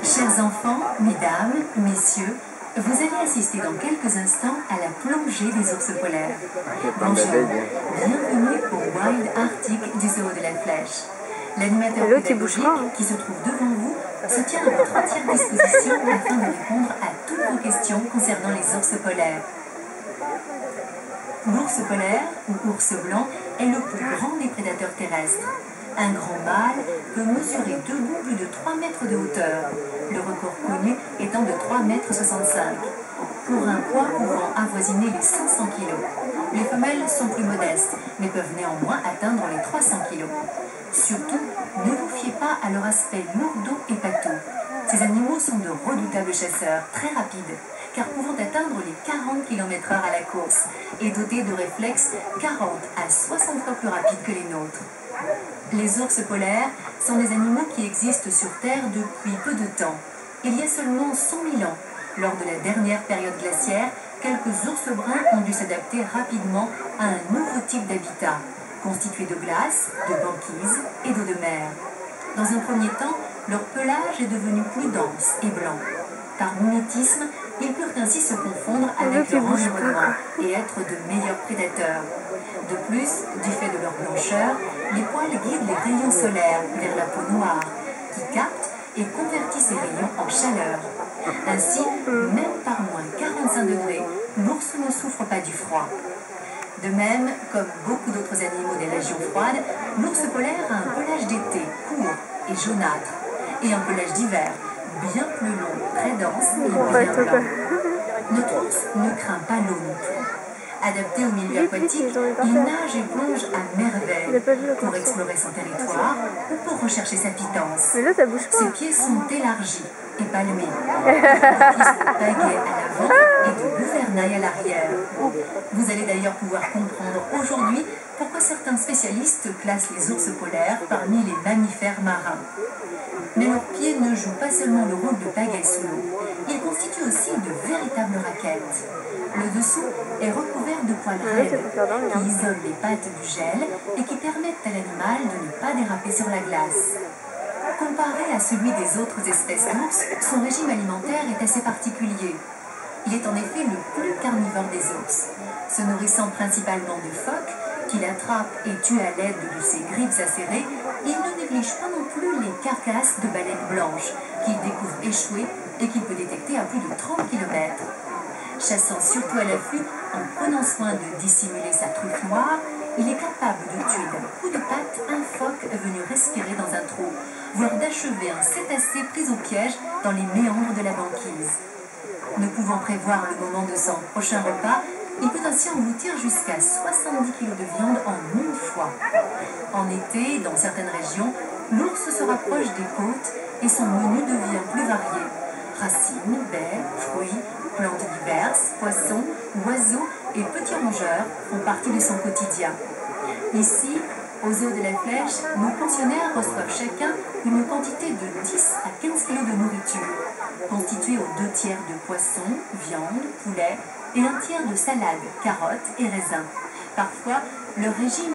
Chers enfants, mesdames, messieurs, vous allez assister dans quelques instants à la plongée des ours polaires. Bonjour, bienvenue au Wild Arctic du Zoo de la Flèche. L'animateur pédagogique qui se trouve devant vous se tient à votre entière disposition afin de répondre à toutes vos questions concernant les ours polaires. L'ours polaire, ou ours blanc, est le plus grand des prédateurs terrestres. Un grand mâle peut mesurer debout plus de 3 mètres de hauteur, le record connu étant de 3,65 mètres, pour un poids pouvant avoisiner les 500 kg. Les femelles sont plus modestes, mais peuvent néanmoins atteindre les 300 kg. Surtout, ne vous fiez pas à leur aspect lourdeau et pâteux. Ces animaux sont de redoutables chasseurs, très rapides, car pouvant atteindre les 40 km/h à la course et dotés de réflexes 40 à 60 fois plus rapides que les nôtres. Les ours polaires sont des animaux qui existent sur Terre depuis peu de temps. Il y a seulement 100 000 ans, lors de la dernière période glaciaire, quelques ours bruns ont dû s'adapter rapidement à un nouveau type d'habitat, constitué de glace, de banquise et d'eau de mer. Dans un premier temps, leur pelage est devenu plus dense et blanc. Par mimétisme, ils purent ainsi se confondre avec leur environnement et être de meilleurs prédateurs. De plus, du fait de leur blancheur, les poils guident les rayons solaires vers la peau noire, qui capte et convertit ces rayons en chaleur. Ainsi, même par moins 45 degrés, l'ours ne souffre pas du froid. De même, comme beaucoup d'autres animaux des régions froides, l'ours polaire a un pelage d'été court et jaunâtre, et un pelage d'hiver bien plus long, très dense et bien blanc. Notre ours ne craint pas l'eau non plus. Adapté au milieu aquatique, il nage et plonge à merveille pour explorer son territoire ou pour rechercher sa pitance. Ses pieds sont élargis et palmés, de pagaie à l'avant et de gouvernail à l'arrière. Vous allez d'ailleurs pouvoir comprendre aujourd'hui pourquoi certains spécialistes classent les ours polaires parmi les mammifères marins. Mais leurs pieds ne jouent pas seulement le rôle de pagaie sous l'eau, ils constituent aussi de véritables raquettes. Le dessous est recouvert de poils raides qui isolent les pattes du gel et qui permettent à l'animal de ne pas déraper sur la glace. Comparé à celui des autres espèces d'ours, son régime alimentaire est assez particulier. Il est en effet le plus carnivore des ours, se nourrissant principalement de phoques, qu'il attrape et tue à l'aide de ses griffes acérées. Il ne néglige pas non plus les carcasses de baleines blanches qu'il découvre échouées et qu'il peut détecter à plus de 30 km. Chassant surtout à l'affût, en prenant soin de dissimuler sa truffe noire, il est capable de tuer d'un coup de patte un phoque venu respirer dans un trou, voire d'achever un cétacé pris au piège dans les méandres de la banquise. Ne pouvant prévoir le moment de son prochain repas, il peut ainsi engloutir jusqu'à 70 kg de viande en une fois. En été, dans certaines régions, l'ours se rapproche des côtes et son menu devient plus varié. Racines, baies, fruits, plantes diverses, poissons, oiseaux et petits rongeurs font partie de son quotidien. Ici, au zoo de la Flèche, nos pensionnaires reçoivent chacun une quantité de 10 à 15 kg de nourriture, constituée aux 2 tiers de poissons, viande, poulet et un tiers de salade, carottes et raisins. Parfois, leur régime